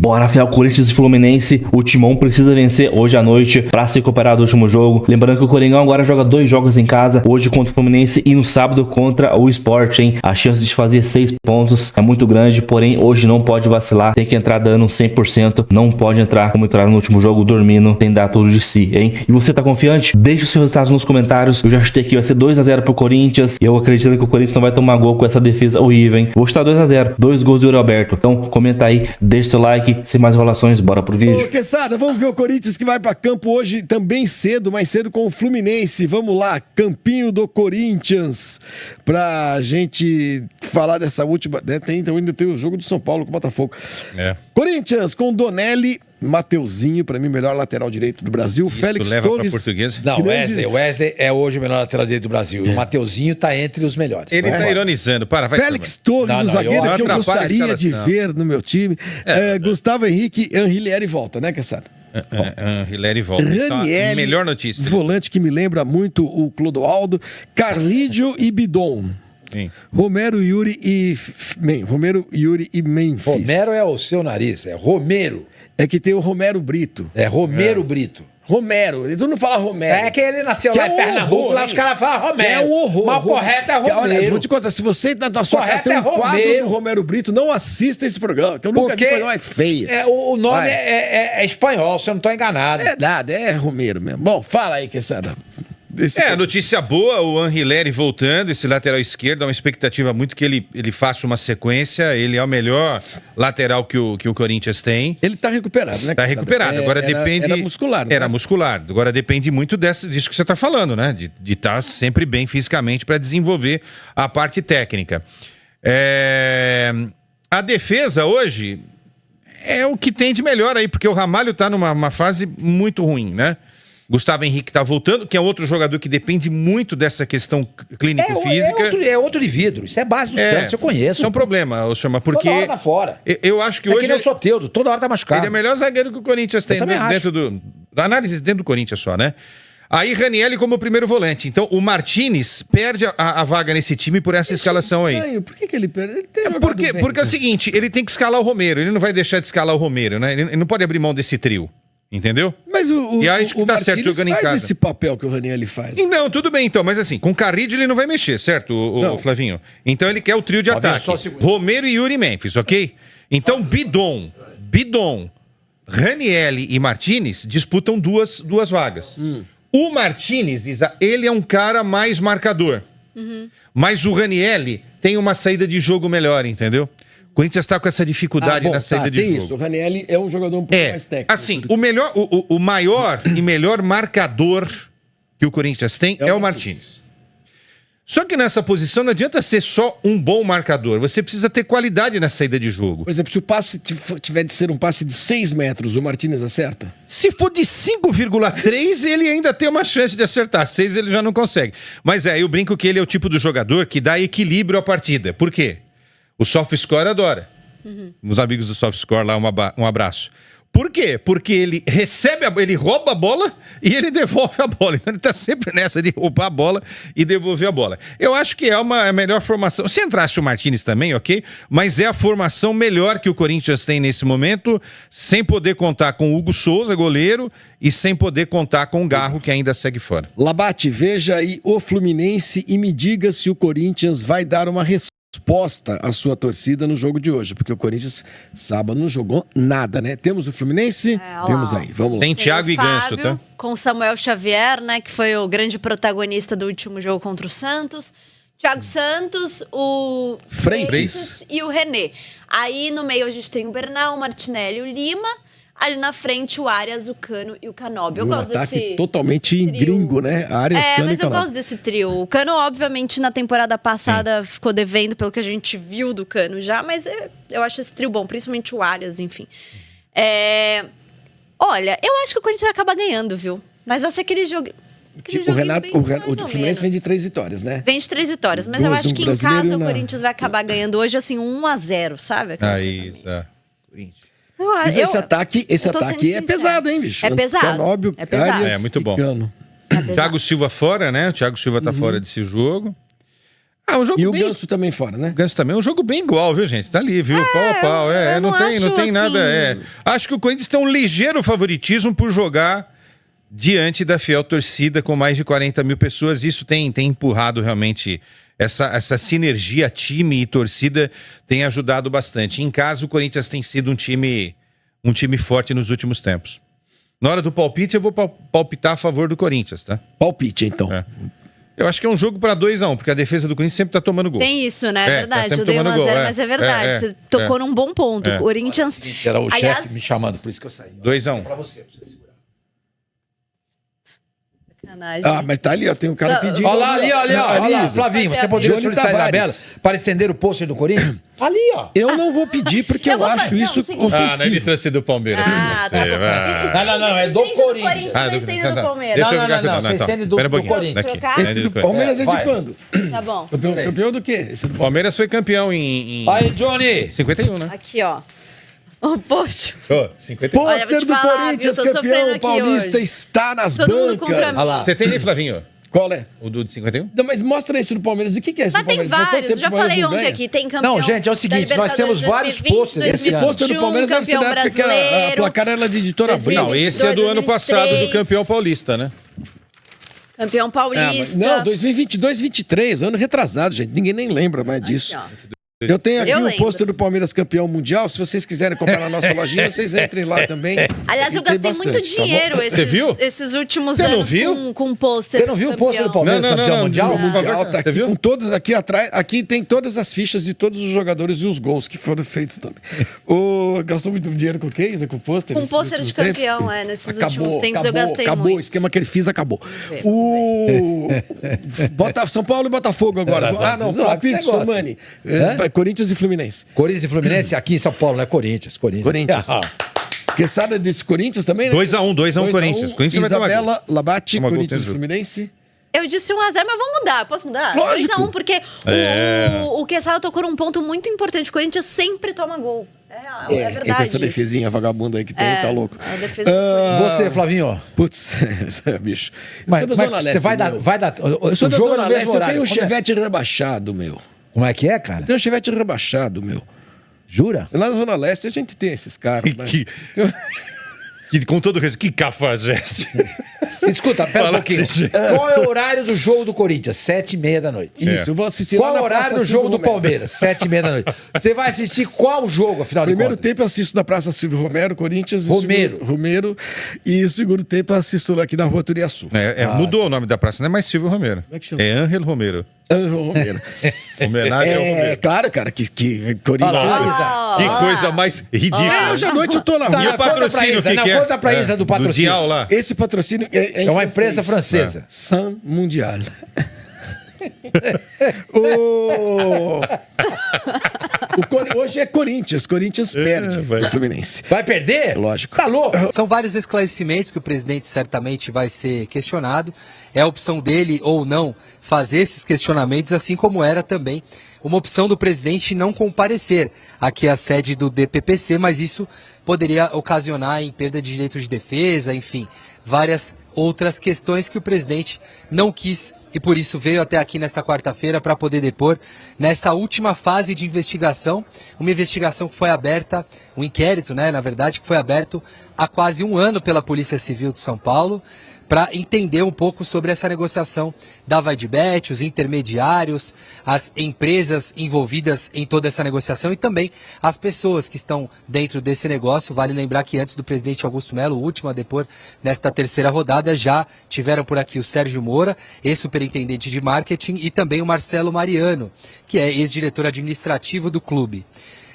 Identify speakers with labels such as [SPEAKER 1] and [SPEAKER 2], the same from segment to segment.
[SPEAKER 1] Bora, Rafael, Corinthians e Fluminense. O Timão precisa vencer hoje à noite pra se recuperar do último jogo. Lembrando que o Coringão agora joga 2 jogos em casa, hoje contra o Fluminense e no sábado contra o Sport, hein? A chance de fazer 6 pontos é muito grande, porém hoje não pode vacilar, tem que entrar dando 100%, não pode entrar como entrar no último jogo dormindo, sem dar tudo de si, hein? E você tá confiante? Deixa os seus resultados nos comentários. Eu já chutei que vai ser 2-0 pro Corinthians, e eu acredito que o Corinthians não vai tomar gol com essa defesa horrível, hein? Vou chutar 2-0, 2 gols do Yuri Alberto. Então comenta aí, deixa seu like. Sem mais enrolações, bora pro vídeo.
[SPEAKER 2] Ô, Quesada, vamos ver o Corinthians que vai pra campo hoje também cedo, mais cedo com o Fluminense. Vamos lá, campinho do Corinthians, pra gente falar dessa última... ainda tem o jogo do São Paulo com o Botafogo. Corinthians com Donelli, Mateuzinho, pra mim, melhor lateral direito do Brasil.
[SPEAKER 3] Isso
[SPEAKER 2] Félix
[SPEAKER 3] leva
[SPEAKER 2] Torres.
[SPEAKER 3] pra portuguesa?
[SPEAKER 4] Não, Wesley é hoje o melhor lateral direito do Brasil. O Mateuzinho tá entre os melhores.
[SPEAKER 3] Ele tá ironizando. Vai.
[SPEAKER 2] Félix Torres, o zagueiro que eu gostaria de ver no meu time. Gustavo Henrique, Anhilieri volta, né, Quesada?
[SPEAKER 3] Anhilieri volta.
[SPEAKER 2] Ranieri,
[SPEAKER 3] melhor notícia.
[SPEAKER 2] Volante que me lembra muito o Clodoaldo. Carlídio e Bidon.
[SPEAKER 3] Sim.
[SPEAKER 2] Romero, Yuri e Memphis.
[SPEAKER 4] Romero é o seu nariz, é Romero.
[SPEAKER 2] É que tem o Romero Brito.
[SPEAKER 4] É Romero Brito.
[SPEAKER 2] Romero, tu não fala Romero.
[SPEAKER 4] É que ele nasceu
[SPEAKER 2] Que
[SPEAKER 4] lá
[SPEAKER 2] é
[SPEAKER 4] em
[SPEAKER 2] um
[SPEAKER 4] Pernambuco,
[SPEAKER 2] horror,
[SPEAKER 4] lá
[SPEAKER 2] hein?
[SPEAKER 4] os caras falam Romero.
[SPEAKER 2] É um horror.
[SPEAKER 4] Mas o correto é Romero.
[SPEAKER 2] Olha, vou te contar, se você na sua casa
[SPEAKER 4] Correto
[SPEAKER 2] tem um
[SPEAKER 4] é
[SPEAKER 2] quadro
[SPEAKER 4] Romero.
[SPEAKER 2] do Romero Brito, não assista esse programa, que eu nunca vi
[SPEAKER 4] Porque
[SPEAKER 2] coisa mais feia.
[SPEAKER 4] o nome
[SPEAKER 2] Vai.
[SPEAKER 4] é espanhol, se eu não tô enganado.
[SPEAKER 2] É nada, é Romero mesmo. Bom, fala aí, Quesada.
[SPEAKER 3] Notícia boa, o Anhilieri voltando, esse lateral esquerdo, há uma expectativa muito que ele faça uma sequência, ele é o melhor lateral que o Corinthians tem.
[SPEAKER 2] Ele tá recuperado, né?
[SPEAKER 3] Tá recuperado, agora depende...
[SPEAKER 2] Era muscular, né?
[SPEAKER 3] Era muscular, agora depende muito disso que você tá falando, né? De estar sempre bem fisicamente para desenvolver a parte técnica. A defesa hoje é o que tem de melhor aí, porque o Ramalho tá numa fase muito ruim, né? Gustavo Henrique tá voltando, que é outro jogador que depende muito dessa questão clínico-física.
[SPEAKER 4] É outro de vidro, isso é base do Santos, eu conheço.
[SPEAKER 3] Isso é um problema, Chama, porque...
[SPEAKER 4] Toda hora tá fora.
[SPEAKER 3] Eu acho que hoje...
[SPEAKER 4] que nem o Soteldo, toda hora tá machucado.
[SPEAKER 3] Ele é o melhor zagueiro que o Corinthians tem dentro da análise dentro do Corinthians só, né? Aí Ranieri como primeiro volante. Então o Martinez perde a vaga nesse time por essa escalação aí.
[SPEAKER 2] Por que ele perde? Ele tem
[SPEAKER 3] porque é o seguinte, ele tem que escalar o Romero. Ele não vai deixar de escalar o Romero, né? Ele não pode abrir mão desse trio. Entendeu?
[SPEAKER 2] Mas
[SPEAKER 3] e acho que tá certo jogando em casa.
[SPEAKER 2] faz esse papel que o Ranieri faz.
[SPEAKER 3] Não, tudo bem então, mas assim, com Carrillo ele não vai mexer, certo, o Flavinho? Então ele quer o trio de ataque. Romero e Yuri Memphis, ok? Então Bidon, Ranieri e Martinez disputam duas vagas. O Martinez, Isa, ele é um cara mais marcador. Mas o Ranieri tem uma saída de jogo melhor, entendeu? O Corinthians está com essa dificuldade na saída de jogo.
[SPEAKER 2] Isso. O Ranieri é um jogador um pouco mais técnico.
[SPEAKER 3] Assim, o maior e melhor marcador que o Corinthians tem é o Martinez. Só que nessa posição não adianta ser só um bom marcador. Você precisa ter qualidade na saída de jogo.
[SPEAKER 2] Por exemplo, se o passe tiver de ser um passe de 6 metros, o Martinez acerta?
[SPEAKER 3] Se for de 5,3, ele ainda tem uma chance de acertar. 6 ele já não consegue. Mas eu brinco que ele é o tipo do jogador que dá equilíbrio à partida. Por quê? O SoftScore adora. Os amigos do SoftScore lá, um abraço. Por quê? Porque ele ele rouba a bola e ele devolve a bola. Então ele tá sempre nessa de roubar a bola e devolver a bola. Eu acho que é a melhor formação. Se entrasse o Martinez também, ok? Mas é a formação melhor que o Corinthians tem nesse momento, sem poder contar com o Hugo Souza, goleiro, e sem poder contar com o Garro, que ainda segue fora.
[SPEAKER 2] Labate, veja aí o Fluminense e me diga se o Corinthians vai dar uma resposta à sua torcida no jogo de hoje, porque o Corinthians sábado não jogou nada, né? Temos o Fluminense, temos aí, vamos lá.
[SPEAKER 3] Sem Thiago e Ganso, tá?
[SPEAKER 5] Com Samuel Xavier, né, que foi o grande protagonista do último jogo contra o Santos. Thiago Santos, o
[SPEAKER 2] Freitas
[SPEAKER 5] e o René. Aí no meio a gente tem o Bernal, o Martinelli e o Lima. Ali na frente, o Arias, o Cano e o Canóbio. Eu gosto
[SPEAKER 2] ataque
[SPEAKER 5] desse
[SPEAKER 2] totalmente
[SPEAKER 5] trio.
[SPEAKER 2] gringo, né? Arias, Cano
[SPEAKER 5] mas
[SPEAKER 2] e Canóbio.
[SPEAKER 5] eu gosto desse trio. O Cano, obviamente, na temporada passada ficou devendo pelo que a gente viu do Cano já, mas eu acho esse trio bom, principalmente o Arias, enfim. Olha, eu acho que o Corinthians vai acabar ganhando, viu? Mas vai ser aquele jogo...
[SPEAKER 2] O Fluminense vem de 3 vitórias, né?
[SPEAKER 5] Vem de 3 vitórias, mas eu acho que em casa o Corinthians vai acabar ganhando hoje, assim, 1-0, sabe?
[SPEAKER 3] Corinthians.
[SPEAKER 2] Mas esse ataque é pesado, hein, bicho?
[SPEAKER 5] É pesado.
[SPEAKER 2] Canóbio,
[SPEAKER 5] é pesado.
[SPEAKER 2] Arias
[SPEAKER 3] muito bom.
[SPEAKER 2] Cano.
[SPEAKER 3] Thiago Silva fora, né? O Thiago Silva tá fora desse jogo. Ah, um jogo
[SPEAKER 2] E o
[SPEAKER 3] bem...
[SPEAKER 2] Ganso também fora, né?
[SPEAKER 3] O Ganso também é um jogo bem igual, viu, gente? Tá ali, viu? Pau a pau.
[SPEAKER 5] eu
[SPEAKER 3] Não
[SPEAKER 5] não
[SPEAKER 3] tem
[SPEAKER 5] acho
[SPEAKER 3] nada.
[SPEAKER 5] assim.
[SPEAKER 3] Acho que o Corinthians tem um ligeiro favoritismo por jogar diante da fiel torcida com mais de 40 mil pessoas. Isso tem empurrado realmente essa sinergia time e torcida tem ajudado bastante. Em casa, o Corinthians tem sido um time forte nos últimos tempos. Na hora do palpite, eu vou palpitar a favor do Corinthians, tá?
[SPEAKER 2] Palpite, então.
[SPEAKER 3] É. Eu acho que é um jogo para 2-1, porque a defesa do Corinthians sempre tá tomando gol.
[SPEAKER 5] Tem isso, né? É
[SPEAKER 3] Tá
[SPEAKER 5] verdade.
[SPEAKER 3] sempre
[SPEAKER 5] Eu dei 1 a
[SPEAKER 3] tomando
[SPEAKER 5] 0,
[SPEAKER 3] gol,
[SPEAKER 5] mas é verdade. Você tocou num bom ponto. O Corinthians.
[SPEAKER 4] Era o
[SPEAKER 5] Aliás,
[SPEAKER 4] chefe me chamando, por isso que eu saí.
[SPEAKER 3] 2-1.
[SPEAKER 4] Pra você segurar.
[SPEAKER 5] sacanagem.
[SPEAKER 2] Ah, mas tá ali, ó. Tem um cara
[SPEAKER 5] Não,
[SPEAKER 2] pedindo.
[SPEAKER 4] Olha lá, ali, ó. Olha lá, Flavinho, você poderia
[SPEAKER 2] Johnny
[SPEAKER 4] solicitar a Isabela
[SPEAKER 2] Tavares.
[SPEAKER 4] para estender o pôster do Corinthians? Ali, ó.
[SPEAKER 2] Eu não vou pedir porque eu acho
[SPEAKER 5] não,
[SPEAKER 2] isso
[SPEAKER 5] seguinte.
[SPEAKER 2] ofensivo.
[SPEAKER 3] trouxe do Palmeiras.
[SPEAKER 5] Ah, tá bom.
[SPEAKER 4] Não, é do
[SPEAKER 5] Estende
[SPEAKER 4] Corinthians.
[SPEAKER 5] Tá estendendo do Palmeiras.
[SPEAKER 3] Deixa eu
[SPEAKER 4] Não,
[SPEAKER 3] jogar
[SPEAKER 4] não,
[SPEAKER 3] aqui.
[SPEAKER 4] você
[SPEAKER 3] então.
[SPEAKER 4] estende do
[SPEAKER 3] Pera um pouquinho.
[SPEAKER 4] Corinthians.
[SPEAKER 3] Daqui.
[SPEAKER 5] Trocar?
[SPEAKER 2] Esse do
[SPEAKER 3] Corinthians.
[SPEAKER 2] Palmeiras é de
[SPEAKER 4] vai.
[SPEAKER 2] quando?
[SPEAKER 5] Tá bom.
[SPEAKER 2] Campeão do quê? Esse do
[SPEAKER 3] O Palmeiras foi campeão em
[SPEAKER 4] Aí, Johnny.
[SPEAKER 3] 51, né?
[SPEAKER 5] Aqui, ó. O poxa.
[SPEAKER 3] 51.
[SPEAKER 5] Olha, vou
[SPEAKER 2] Pôster
[SPEAKER 5] te
[SPEAKER 2] do
[SPEAKER 5] falar,
[SPEAKER 2] Corinthians,
[SPEAKER 5] viu? Tô sofrendo
[SPEAKER 2] campeão
[SPEAKER 5] aqui
[SPEAKER 2] paulista,
[SPEAKER 5] hoje.
[SPEAKER 2] está nas
[SPEAKER 5] Todo mundo contra
[SPEAKER 2] bancas.
[SPEAKER 5] mim.
[SPEAKER 4] Olha lá.
[SPEAKER 3] Você tem aí, Flavinho?
[SPEAKER 2] Qual é?
[SPEAKER 3] O do de 51?
[SPEAKER 2] Não, mas mostra esse do Palmeiras. O que é esse
[SPEAKER 5] Mas
[SPEAKER 2] do
[SPEAKER 5] tem
[SPEAKER 2] Palmeiras? Faz quanto
[SPEAKER 5] vários.
[SPEAKER 2] tempo
[SPEAKER 5] Já
[SPEAKER 2] que o Palmeiras
[SPEAKER 5] falei
[SPEAKER 2] não
[SPEAKER 5] ontem
[SPEAKER 2] ganha?
[SPEAKER 5] aqui. Tem campeão.
[SPEAKER 4] Não, gente, é o seguinte,
[SPEAKER 5] da
[SPEAKER 4] nós temos
[SPEAKER 5] Libertadores
[SPEAKER 4] vários
[SPEAKER 5] 2020,
[SPEAKER 4] pôsteres
[SPEAKER 2] Esse pôster do Palmeiras deve ser da época que a
[SPEAKER 5] brasileiro.
[SPEAKER 2] placar era de editora Abril.
[SPEAKER 3] Não, esse é do ano passado, do campeão paulista, né?
[SPEAKER 5] Campeão
[SPEAKER 2] Ah,
[SPEAKER 5] paulista.
[SPEAKER 2] mas, não, 2022, 23, ano retrasado, gente. Ninguém nem lembra mais disso.
[SPEAKER 5] Aqui, ó.
[SPEAKER 2] Eu tenho aqui
[SPEAKER 5] Eu
[SPEAKER 2] o
[SPEAKER 5] lembro.
[SPEAKER 2] pôster do Palmeiras campeão mundial. Se vocês quiserem comprar na nossa lojinha, vocês entrem lá também.
[SPEAKER 5] Aliás,
[SPEAKER 2] E
[SPEAKER 5] eu
[SPEAKER 2] tem
[SPEAKER 5] gastei muito
[SPEAKER 2] bastante, tá bom?
[SPEAKER 5] dinheiro
[SPEAKER 3] Você viu?
[SPEAKER 5] esses últimos
[SPEAKER 3] Você não
[SPEAKER 5] anos
[SPEAKER 3] viu?
[SPEAKER 5] com pôster.
[SPEAKER 4] Você não viu o pôster do Palmeiras
[SPEAKER 3] Não,
[SPEAKER 4] campeão mundial?
[SPEAKER 2] O mundial tá
[SPEAKER 3] Você
[SPEAKER 2] aqui
[SPEAKER 3] viu?
[SPEAKER 2] com todas aqui atrás. Aqui tem todas as fichas de todos os jogadores e os gols que foram feitos também. Gastou muito dinheiro com o quê? Com o pôster?
[SPEAKER 5] Com
[SPEAKER 2] nesses
[SPEAKER 5] pôster
[SPEAKER 2] últimos
[SPEAKER 5] de
[SPEAKER 2] tempos?
[SPEAKER 5] campeão, nesses últimos tempos eu gastei
[SPEAKER 2] acabou.
[SPEAKER 5] muito.
[SPEAKER 2] O esquema que ele fez acabou.
[SPEAKER 5] ver,
[SPEAKER 2] São Paulo e Botafogo agora.
[SPEAKER 4] Era,
[SPEAKER 2] Não,
[SPEAKER 4] zoar com
[SPEAKER 2] palpite,
[SPEAKER 4] esse negócio.
[SPEAKER 2] Somani.
[SPEAKER 4] Hã?
[SPEAKER 2] Corinthians e Fluminense.
[SPEAKER 4] Corinthians e Fluminense aqui em São Paulo, não é Corinthians.
[SPEAKER 2] Corinthians.
[SPEAKER 4] Ah,
[SPEAKER 2] Quesada desse Corinthians também, né?
[SPEAKER 3] 2-1 Corinthians. Corinthians vai tomar
[SPEAKER 2] Isabela, Labate,
[SPEAKER 3] Toma gol,
[SPEAKER 2] Corinthians e
[SPEAKER 3] tem
[SPEAKER 2] Fluminense.
[SPEAKER 5] Eu disse 1 a 0, mas vamos mudar. Posso mudar?
[SPEAKER 2] Lógico.
[SPEAKER 5] 2 a 1, porque o Quesada tocou num ponto muito importante. O Corinthians sempre toma gol. É
[SPEAKER 2] E com
[SPEAKER 5] verdade.
[SPEAKER 2] essa defesinha vagabunda aí que tem, tá louco.
[SPEAKER 5] A defesa do Corinthians.
[SPEAKER 4] Você, Flavinho.
[SPEAKER 2] Putz, bicho.
[SPEAKER 4] Mas,
[SPEAKER 2] Eu sou da Zona
[SPEAKER 4] mas
[SPEAKER 2] Leste,
[SPEAKER 4] você vai dar.
[SPEAKER 2] meu.
[SPEAKER 4] Vai dar
[SPEAKER 2] Eu sou
[SPEAKER 4] o
[SPEAKER 2] da
[SPEAKER 4] jogo é
[SPEAKER 2] Zona
[SPEAKER 4] no
[SPEAKER 2] Leste,
[SPEAKER 4] mesmo
[SPEAKER 2] eu
[SPEAKER 4] horário.
[SPEAKER 2] tenho um
[SPEAKER 4] Como é-
[SPEAKER 2] chevette rebaixado, meu.
[SPEAKER 4] Como é que é, cara?
[SPEAKER 2] Eu tenho um chevette rebaixado, meu.
[SPEAKER 4] Jura?
[SPEAKER 2] Lá na Zona Leste a gente tem esses caras. né?
[SPEAKER 3] Com todo respeito, que cafajeste.
[SPEAKER 4] Escuta, pera um
[SPEAKER 3] Fala,
[SPEAKER 4] pouquinho.
[SPEAKER 3] Titi.
[SPEAKER 4] Qual é o horário do jogo do Corinthians? 7h30 da noite.
[SPEAKER 2] Isso, eu vou assistir lá
[SPEAKER 4] Qual
[SPEAKER 2] na
[SPEAKER 4] o horário
[SPEAKER 2] Praça
[SPEAKER 4] do jogo do
[SPEAKER 2] Silvio Romero.
[SPEAKER 4] Palmeiras? 7h30 da noite. Você vai assistir qual jogo, afinal de
[SPEAKER 2] Primeiro
[SPEAKER 4] contas?
[SPEAKER 2] tempo eu assisto na Praça Silvio Romero, Corinthians. e o
[SPEAKER 4] Romero.
[SPEAKER 2] segundo- Romero. E o segundo tempo eu assisto aqui na Rua Turiaçu.
[SPEAKER 3] Mudou o nome da praça, não é mais Silvio Romero.
[SPEAKER 2] Como é que chama?
[SPEAKER 3] É Ángel Romero.
[SPEAKER 2] Romero.
[SPEAKER 3] Homenagem ao
[SPEAKER 2] É,
[SPEAKER 3] Romero.
[SPEAKER 2] claro, cara, que Corinthians...
[SPEAKER 4] Olha lá,
[SPEAKER 5] Isa.
[SPEAKER 3] Que coisa mais ridícula.
[SPEAKER 2] Hoje à noite eu tô na
[SPEAKER 4] Tá,
[SPEAKER 2] rua.
[SPEAKER 3] E o
[SPEAKER 4] conta pra
[SPEAKER 3] patrocínio,
[SPEAKER 4] Isa,
[SPEAKER 3] o que
[SPEAKER 4] não,
[SPEAKER 3] que é?
[SPEAKER 4] conta pra Isa do patrocínio.
[SPEAKER 3] Do Dial lá.
[SPEAKER 2] Esse patrocínio é
[SPEAKER 4] É uma empresa francesa.
[SPEAKER 2] Sun Mundial. Hoje é Corinthians. Corinthians perde o Fluminense.
[SPEAKER 4] Vai perder?
[SPEAKER 2] Lógico.
[SPEAKER 4] Tá louco?
[SPEAKER 6] São vários esclarecimentos que o presidente certamente vai ser questionado. É a opção dele ou não fazer esses questionamentos, assim como era também uma opção do presidente não comparecer aqui à sede do DPPC, mas isso poderia ocasionar em perda de direito de defesa, enfim, várias outras questões que o presidente não quis e por isso veio até aqui nesta quarta-feira para poder depor nessa última fase de investigação, uma investigação que foi aberta, um inquérito, na verdade, que foi aberto há quase um ano pela Polícia Civil de São Paulo, para entender um pouco sobre essa negociação da Vaidbet, os intermediários, as empresas envolvidas em toda essa negociação e também as pessoas que estão dentro desse negócio. Vale lembrar que antes do presidente Augusto Melo, o último a depor nesta terceira rodada, já tiveram por aqui o Sérgio Moura, ex-superintendente de marketing, e também o Marcelo Mariano, que é ex-diretor administrativo do clube.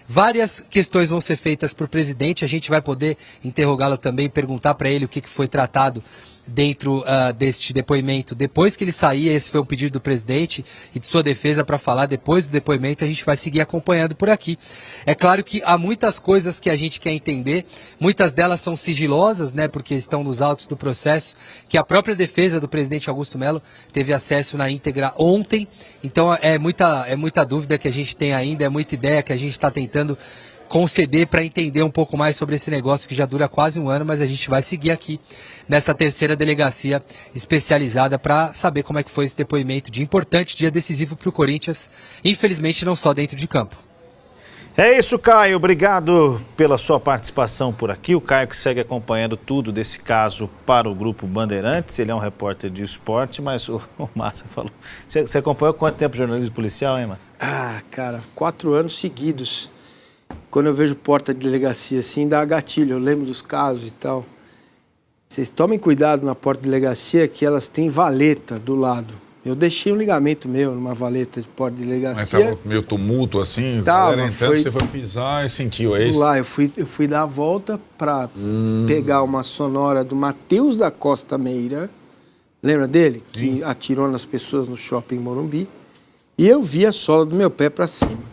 [SPEAKER 6] Várias questões vão ser feitas para o presidente, a gente vai poder interrogá-lo também, perguntar para ele o que foi tratado dentro deste depoimento. Depois que ele sair, esse foi o pedido do presidente e de sua defesa para falar depois do depoimento, a gente vai seguir acompanhando por aqui. É claro que há muitas coisas que a gente quer entender, muitas delas são sigilosas, porque estão nos autos do processo, que a própria defesa do presidente Augusto Melo teve acesso na íntegra ontem, então é muita dúvida que a gente tem ainda, é muita ideia que a gente está tentando conceder para entender um pouco mais sobre esse negócio que já dura quase um ano, mas a gente vai seguir aqui nessa terceira delegacia especializada para saber como é que foi esse depoimento de importante, dia decisivo para o Corinthians, infelizmente não só dentro de campo.
[SPEAKER 7] É isso, Caio. Obrigado pela sua participação por aqui. O Caio que segue acompanhando tudo desse caso para o Grupo Bandeirantes. Ele é um repórter de esporte, mas o Massa falou... Você acompanhou quanto tempo jornalismo policial, hein, Massa?
[SPEAKER 8] Ah, cara, 4 anos seguidos. Quando eu vejo porta de delegacia assim, dá gatilho. Eu lembro dos casos e tal. Vocês tomem cuidado na porta de delegacia que elas têm valeta do lado. Eu deixei um ligamento meu numa valeta de porta de delegacia.
[SPEAKER 9] Mas tava meio tumulto assim,
[SPEAKER 8] tava,
[SPEAKER 9] você foi pisar e sentiu, é isso?
[SPEAKER 8] Lá, eu fui dar a volta para pegar uma sonora do Matheus da Costa Meira, lembra dele? Sim. Que atirou nas pessoas no shopping Morumbi. E eu vi a sola do meu pé para cima.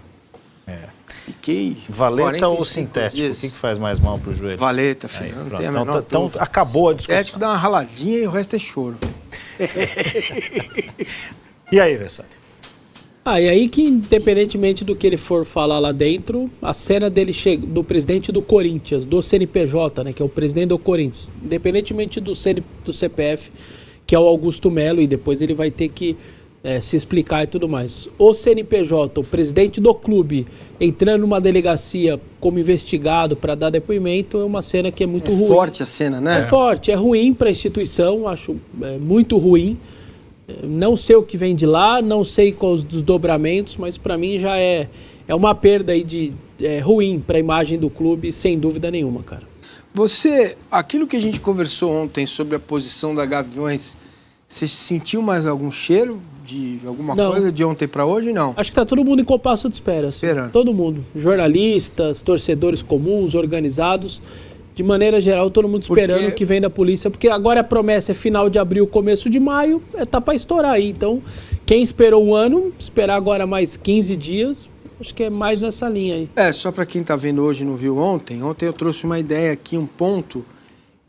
[SPEAKER 8] Fiquei
[SPEAKER 7] valeta ou sintético? Dias. O que faz mais mal pro joelho?
[SPEAKER 8] Valeta, filho. Aí, não tem a menor
[SPEAKER 7] então acabou a discussão.
[SPEAKER 8] Sintético dá uma raladinha e o resto é choro.
[SPEAKER 7] E aí, Versalhes?
[SPEAKER 10] E aí que, independentemente do que ele for falar lá dentro, a cena dele do presidente do Corinthians, do CNPJ, né, que é o presidente do Corinthians, independentemente do CPF, que é o Augusto Melo, e depois ele vai ter que se explicar e tudo mais. O CNPJ, o presidente do clube, entrando numa delegacia como investigado para dar depoimento, é uma cena que é muito ruim. É
[SPEAKER 8] forte a cena, né?
[SPEAKER 10] É forte, é ruim para a instituição, acho muito ruim. Não sei o que vem de lá, não sei quais os desdobramentos, mas para mim já é uma perda aí ruim para a imagem do clube, sem dúvida nenhuma, cara.
[SPEAKER 8] Aquilo que a gente conversou ontem sobre a posição da Gaviões, você sentiu mais algum cheiro de alguma coisa de ontem para hoje? Não.
[SPEAKER 10] Acho que tá todo mundo em compasso de espera. Assim. Todo mundo. Jornalistas, torcedores comuns, organizados. De maneira geral, todo mundo esperando o que vem da polícia. Porque agora a promessa é final de abril, começo de maio. Tá para estourar aí. Então, quem esperou um ano, esperar agora mais 15 dias, acho que é mais nessa linha aí.
[SPEAKER 8] Só para quem tá vendo hoje e não viu ontem. Ontem eu trouxe uma ideia aqui, um ponto...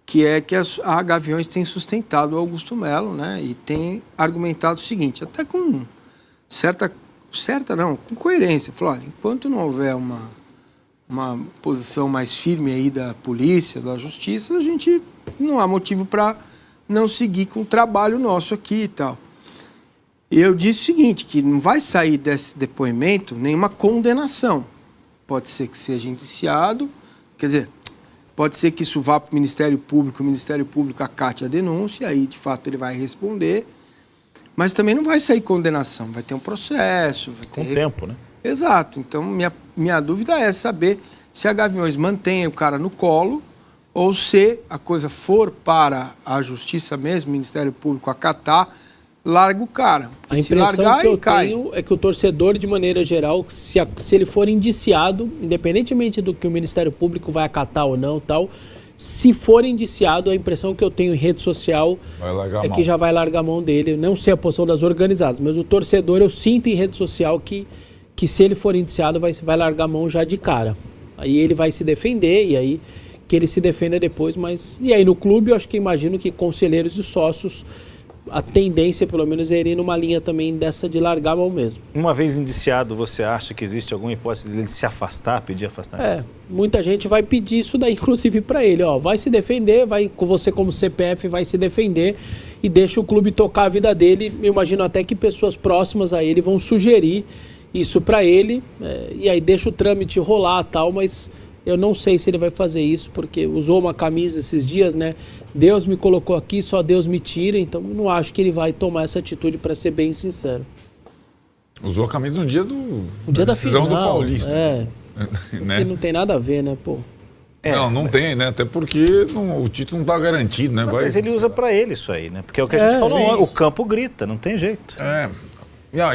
[SPEAKER 8] que é que a Gaviões tem sustentado o Augusto Melo, né? E tem argumentado o seguinte, até com com coerência. Falou, olha, enquanto não houver uma posição mais firme aí da polícia, da justiça, a gente não há motivo para não seguir com o trabalho nosso aqui e tal. E eu disse o seguinte, que não vai sair desse depoimento nenhuma condenação. Pode ser que seja indiciado, quer dizer... Pode ser que isso vá para o Ministério Público acate a denúncia, aí de fato ele vai responder, mas também não vai sair condenação, vai ter um processo.
[SPEAKER 7] Com tempo, né?
[SPEAKER 8] Exato, então minha dúvida é saber se a Gaviões mantém o cara no colo ou se a coisa for para a Justiça mesmo, o Ministério Público acatar, larga o cara.
[SPEAKER 10] A impressão que eu tenho é que o torcedor, de maneira geral, se ele for indiciado, independentemente do que o Ministério Público vai acatar ou não, tal, se for indiciado, a impressão que eu tenho em rede social é que já vai largar a mão dele. Não sei a posição das organizadas, mas o torcedor, eu sinto em rede social que se ele for indiciado, vai largar a mão já de cara. Aí ele vai se defender, e aí que ele se defenda depois, mas... E aí no clube, eu acho que imagino que conselheiros e sócios... A tendência, pelo menos, é ir numa linha também dessa de largar a mão mesmo.
[SPEAKER 7] Uma vez indiciado, você acha que existe alguma hipótese dele de se afastar, pedir afastamento?
[SPEAKER 10] Muita gente vai pedir isso daí, inclusive, para ele. Vai se defender, você como CPF vai se defender e deixa o clube tocar a vida dele. Eu imagino até que pessoas próximas a ele vão sugerir isso para ele, e aí deixa o trâmite rolar e tal, mas eu não sei se ele vai fazer isso, porque usou uma camisa esses dias, né? Deus me colocou aqui, só Deus me tira, então não acho que ele vai tomar essa atitude, para ser bem sincero.
[SPEAKER 9] Usou a camisa no dia da decisão final, do Paulista.
[SPEAKER 10] Né? Não tem nada a ver, né, pô?
[SPEAKER 9] Não tem, né? Até porque o título não tá garantido, né?
[SPEAKER 7] Mas ele usa para ele isso aí, né? Porque é o que a gente falou, o campo grita, não tem jeito.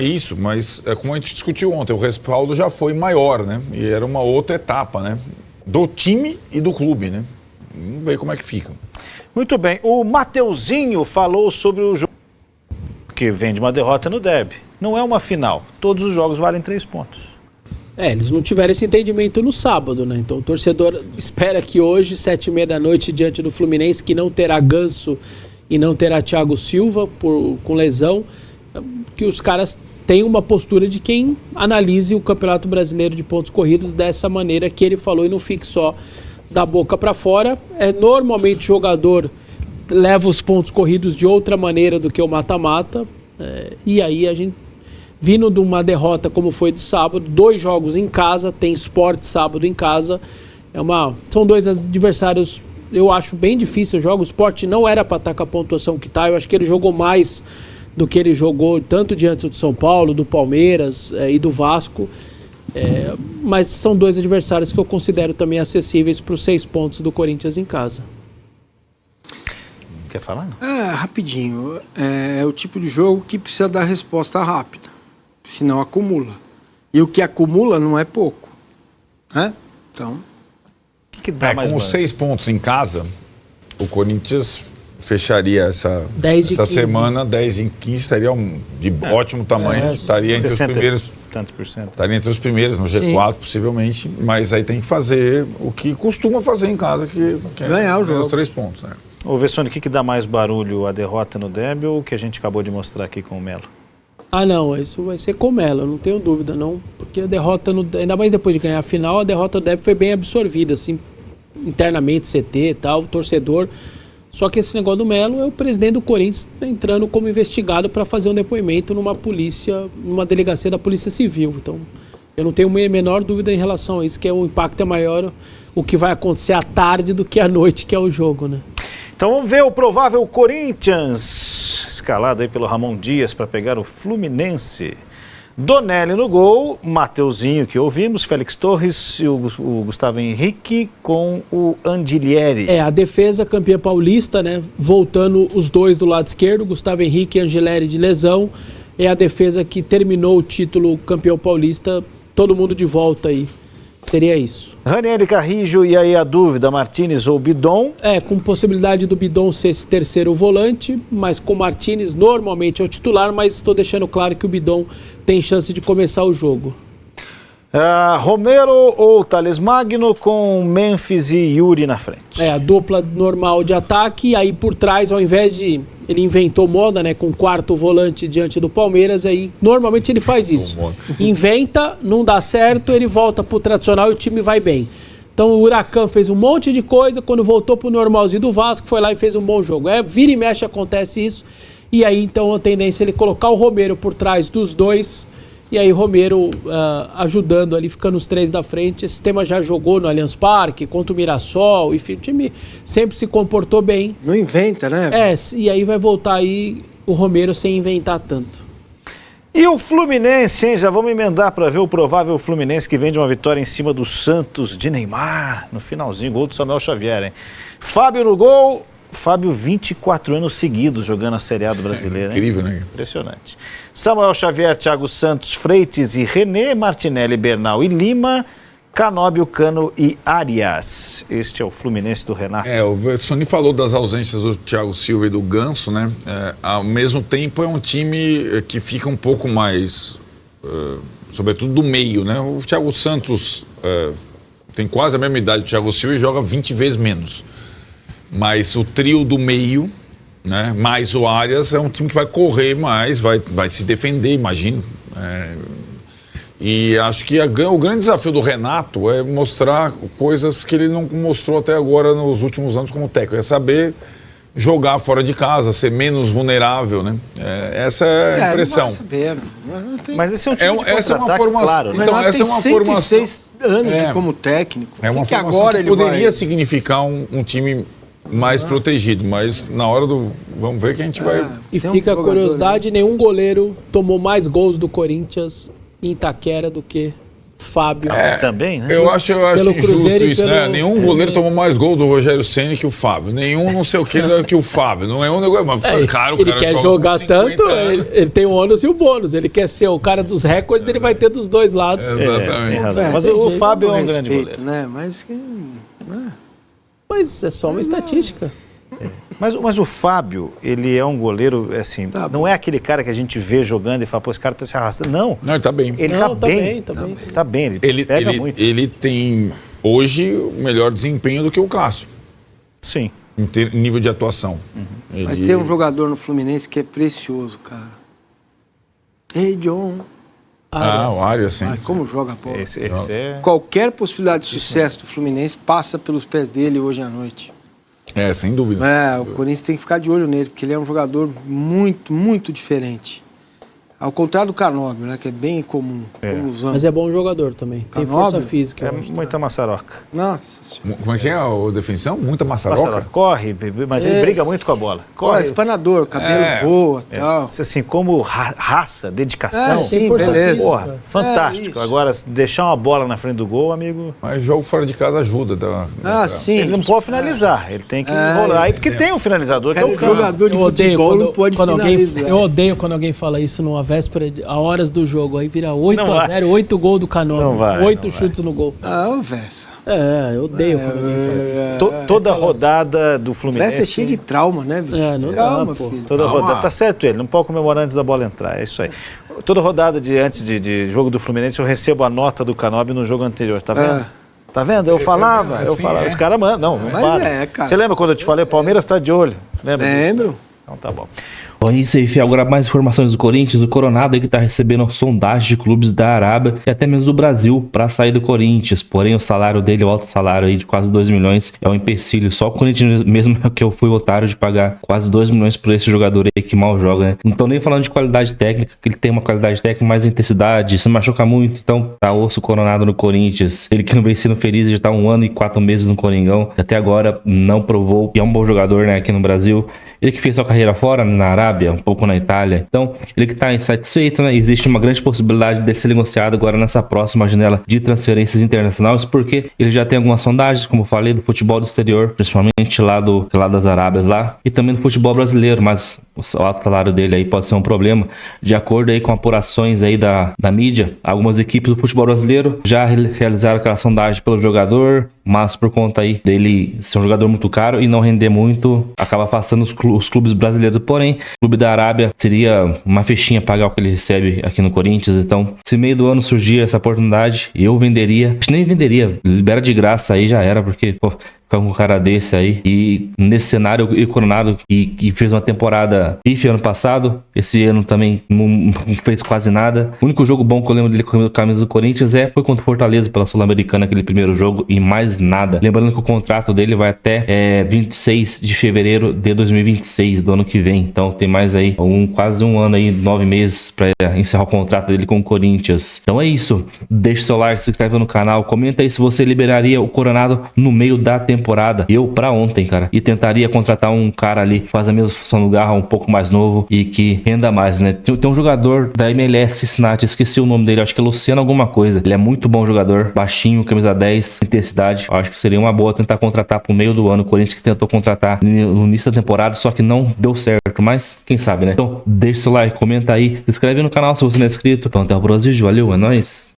[SPEAKER 9] Isso, mas como a gente discutiu ontem, o respaldo já foi maior, né? E era uma outra etapa, né? Do time e do clube, né? Vamos ver como é que fica.
[SPEAKER 7] Muito bem, o Mateuzinho falou sobre o jogo que vem de uma derrota no derby. Não é uma final, todos os jogos valem 3 pontos.
[SPEAKER 10] Eles não tiveram esse entendimento no sábado, né? Então o torcedor espera que hoje, 7h30 da noite, diante do Fluminense, que não terá Ganso e não terá Thiago Silva com lesão, que os caras tem uma postura de quem analise o Campeonato Brasileiro de pontos corridos dessa maneira que ele falou e não fique só da boca para fora. Normalmente o jogador leva os pontos corridos de outra maneira do que o mata-mata, e aí a gente, vindo de uma derrota como foi de sábado, 2 jogos em casa, tem Sport sábado em casa, são 2 adversários, eu acho bem difícil o jogo. O Sport não era para estar com a pontuação que está, eu acho que ele jogou mais do que ele jogou tanto diante do São Paulo, do Palmeiras e do Vasco, mas são 2 adversários que eu considero também acessíveis para os 6 pontos do Corinthians em casa.
[SPEAKER 7] Quer falar?
[SPEAKER 8] Rapidinho. É o tipo de jogo que precisa dar resposta rápida, senão acumula. E o que acumula não é pouco, né? Então...
[SPEAKER 7] que dá mais
[SPEAKER 9] com os 6 pontos em casa, o Corinthians fecharia essa semana 10 em 15, estaria de ótimo tamanho, estaria entre os primeiros,
[SPEAKER 7] tantos por cento.
[SPEAKER 9] Estaria entre os primeiros no G4. Sim. Possivelmente, mas aí tem que fazer o que costuma fazer em casa, que é ganhar o jogo, os 3 pontos, né?
[SPEAKER 7] Ô Vessone, o que dá mais barulho, a derrota no derby ou o que a gente acabou de mostrar aqui com o Melo?
[SPEAKER 10] Não, isso vai ser com o Melo, não tenho dúvida não, porque a derrota, ainda mais depois de ganhar a final, a derrota do derby foi bem absorvida, assim, internamente, CT e tal, o torcedor. Só que esse negócio do Melo é o presidente do Corinthians entrando como investigado para fazer um depoimento numa delegacia da Polícia Civil. Então, eu não tenho a menor dúvida em relação a isso, que o impacto é maior o que vai acontecer à tarde do que à noite, que é o jogo, né?
[SPEAKER 7] Então vamos ver o provável Corinthians, escalado aí pelo Ramon Dias para pegar o Fluminense. Donelli no gol, Mateuzinho que ouvimos, Félix Torres e o Gustavo Henrique com o Andilieri.
[SPEAKER 10] A defesa campeã paulista, né? Voltando os 2 do lado esquerdo, Gustavo Henrique e Andilieri de lesão. É a defesa que terminou o título campeão paulista, todo mundo de volta aí. Seria isso.
[SPEAKER 7] Ranieri Carrijo, e aí a dúvida, Martínez ou Bidon?
[SPEAKER 10] Com possibilidade do Bidon ser esse terceiro volante, mas com Martínez normalmente é o titular, mas estou deixando claro que o Bidon tem chance de começar o jogo.
[SPEAKER 7] Romero ou Thales Magno com Memphis e Yuri na frente?
[SPEAKER 10] A dupla normal de ataque, e aí por trás, ao invés de... Ele inventou moda, né, com o 4º volante diante do Palmeiras, aí normalmente ele faz isso. Inventa, não dá certo, ele volta pro tradicional e o time vai bem. Então o Huracan fez um monte de coisa, quando voltou pro normalzinho do Vasco, foi lá e fez um bom jogo. Vira e mexe acontece isso, e aí então a tendência é ele colocar o Romero por trás dos 2, e aí Romero ajudando ali, ficando os 3 da frente. Esse tema já jogou no Allianz Parque, contra o Mirassol, enfim, o time sempre se comportou bem.
[SPEAKER 8] Não inventa, né?
[SPEAKER 10] E aí vai voltar aí o Romero sem inventar tanto.
[SPEAKER 7] E o Fluminense, hein? Já vamos emendar para ver o provável Fluminense que vem de uma vitória em cima do Santos de Neymar, no finalzinho, gol do Samuel Xavier, hein? Fábio no gol. Fábio, 24 anos seguidos jogando a Série A do Brasileiro.
[SPEAKER 9] Incrível, né?
[SPEAKER 7] Impressionante. Samuel Xavier, Thiago Santos, Freitas e René, Martinelli, Bernal e Lima, Canóbio, Cano e Arias. Este é o Fluminense do Renato.
[SPEAKER 9] O Vessone falou das ausências do Thiago Silva e do Ganso, né? Ao mesmo tempo é um time que fica um pouco mais, sobretudo do meio, né? O Thiago Santos tem quase a mesma idade do Thiago Silva e joga 20 vezes menos. Mas o trio do meio, né, mais o Arias, é um time que vai correr mais, vai se defender, imagino. E acho que o grande desafio do Renato é mostrar coisas que ele não mostrou até agora nos últimos anos como técnico. É saber jogar fora de casa, ser menos vulnerável, né? Essa é a impressão.
[SPEAKER 7] Mas esse é um time de
[SPEAKER 9] essa é uma formação,
[SPEAKER 7] claro, né?
[SPEAKER 9] Então, essa é uma
[SPEAKER 8] 106 anos como técnico.
[SPEAKER 9] É uma
[SPEAKER 8] que
[SPEAKER 9] formação
[SPEAKER 8] agora
[SPEAKER 9] que poderia significar um time mais protegido, mas na hora do... Vamos ver que a gente vai...
[SPEAKER 10] E fica a curiosidade, nenhum goleiro tomou mais gols do Corinthians em Itaquera do que Fábio.
[SPEAKER 7] Também, né?
[SPEAKER 9] Eu acho injusto isso, né? Nenhum goleiro tomou mais gols do Rogério Ceni que o Fábio. Nenhum não sei o que o Fábio. Não é um negócio... Mas, cara,
[SPEAKER 10] ele quer jogar tanto, ele tem o ônus e o bônus. Ele quer ser o cara dos recordes, ele vai ter dos 2 lados.
[SPEAKER 9] Exatamente.
[SPEAKER 7] Mas o Fábio é um grande goleiro.
[SPEAKER 8] Né?
[SPEAKER 10] Mas é só uma estatística.
[SPEAKER 7] Mas o Fábio, ele é um goleiro, assim, não é aquele cara que a gente vê jogando e fala, pô, esse cara tá se arrastando. Não,
[SPEAKER 9] ele tá bem.
[SPEAKER 7] Ele tá bem. Ele pega muito.
[SPEAKER 9] Ele tem, hoje, o melhor desempenho do que o Cássio.
[SPEAKER 7] Sim.
[SPEAKER 9] Em nível de atuação.
[SPEAKER 8] Mas tem um jogador no Fluminense que é precioso, cara. Ei, John.
[SPEAKER 9] O Arias, sim.
[SPEAKER 8] Como joga a bola.
[SPEAKER 7] Esse é...
[SPEAKER 8] Qualquer possibilidade de sucesso do Fluminense passa pelos pés dele hoje à noite.
[SPEAKER 9] Sem dúvida.
[SPEAKER 8] O Corinthians tem que ficar de olho nele, porque ele é um jogador muito, muito diferente. Ao contrário do Canóbio, né? Que é bem comum.
[SPEAKER 10] Mas é bom jogador também. Tem força física.
[SPEAKER 7] É muita maçaroca.
[SPEAKER 8] Nossa Senhora.
[SPEAKER 9] Como é que é a definição? Muita maçaroca?
[SPEAKER 7] Corre, mas ele briga muito com a bola.
[SPEAKER 8] Corre, espanador, cabelo voa e tal.
[SPEAKER 7] Assim, como raça, dedicação.
[SPEAKER 8] Sim, beleza.
[SPEAKER 7] Porra, fantástico. Agora, deixar uma bola na frente do gol, amigo...
[SPEAKER 9] Mas jogo fora de casa ajuda.
[SPEAKER 8] Sim.
[SPEAKER 7] Ele não pode finalizar, ele tem que rolar. Aí porque tem um finalizador que é o Cano.
[SPEAKER 8] Jogador de futebol não pode finalizar.
[SPEAKER 10] Eu odeio quando alguém fala isso numa véspera, a horas do jogo. Aí vira 8-0, 8 gols do Canóbio. 8 chutes no gol.
[SPEAKER 8] Vessa.
[SPEAKER 10] Eu odeio quando alguém fala isso.
[SPEAKER 7] Toda rodada do Fluminense...
[SPEAKER 8] Vessa é cheio de trauma, né, bicho?
[SPEAKER 10] Não
[SPEAKER 8] Calma,
[SPEAKER 10] dá,
[SPEAKER 8] filho.
[SPEAKER 7] Toda rodada, tá certo ele, não pode comemorar antes da bola entrar, é isso aí. Toda rodada antes de jogo do Fluminense eu recebo a nota do Canóbio no jogo anterior, tá vendo? Tá vendo? Eu falava, os caras mandam, não para.
[SPEAKER 8] Cara.
[SPEAKER 7] Você lembra quando eu te falei, o Palmeiras tá de olho?
[SPEAKER 8] Lembro.
[SPEAKER 7] Então tá bom.
[SPEAKER 1] Bom, isso aí, Fih. Agora mais informações do Corinthians. O Coronado aí que tá recebendo sondagem de clubes da Arábia e até mesmo do Brasil para sair do Corinthians. Porém, o salário dele, o alto salário aí de quase 2 milhões, é um empecilho. Só o Corinthians mesmo que eu fui otário de pagar quase 2 milhões por esse jogador aí que mal joga, né? Não tô nem falando de qualidade técnica, que ele tem uma qualidade técnica, mais intensidade, se machuca muito. Então, tá osso o Coronado no Corinthians. Ele que não vem sendo feliz, já tá 1 ano e 4 meses no Coringão. Até agora não provou que é um bom jogador, né, aqui no Brasil. Ele que fez sua carreira fora, na Arábia, um pouco na Itália. Então, ele que tá insatisfeito, né? Existe uma grande possibilidade dele ser negociado agora nessa próxima janela de transferências internacionais, porque ele já tem algumas sondagens, como eu falei, do futebol do exterior, principalmente lá das Arábias lá, e também do futebol brasileiro, mas o alto salário dele aí pode ser um problema. De acordo aí com apurações aí da mídia, algumas equipes do futebol brasileiro já realizaram aquela sondagem pelo jogador, mas por conta aí dele ser um jogador muito caro e não render muito, acaba afastando os clubes brasileiros. Porém, o clube da Arábia seria uma fichinha pagar o que ele recebe aqui no Corinthians. Então, se meio do ano surgir essa oportunidade, eu venderia. Acho que nem venderia, libera de graça aí, já era, porque, pô, ficar com um cara desse aí. E nesse cenário, o Coronado, que fez uma temporada pífia ano passado, esse ano também não fez quase nada. O único jogo bom que eu lembro dele com a camisa do Corinthians foi contra o Fortaleza pela Sul-Americana, aquele primeiro jogo, e mais nada. Lembrando que o contrato dele vai até 26 de fevereiro de 2026, do ano que vem. Então tem mais aí quase um ano aí, 9 meses para encerrar o contrato dele com o Corinthians. Então é isso. Deixa o seu like, se inscreve no canal, comenta aí se você liberaria o Coronado no meio da temporada. Eu pra ontem, cara, e tentaria contratar um cara ali, faz a mesma função no Garra, um pouco mais novo e que renda mais, né? Tem um jogador da MLS Cincinnati, esqueci o nome dele, acho que é Luciano alguma coisa. Ele é muito bom jogador, baixinho, camisa 10, intensidade. Acho que seria uma boa tentar contratar pro meio do ano. O Corinthians que tentou contratar no início da temporada, só que não deu certo, mas quem sabe, né? Então deixa o seu like, comenta aí, se inscreve no canal se você não é inscrito. Então até o próximo vídeo, valeu, é nóis!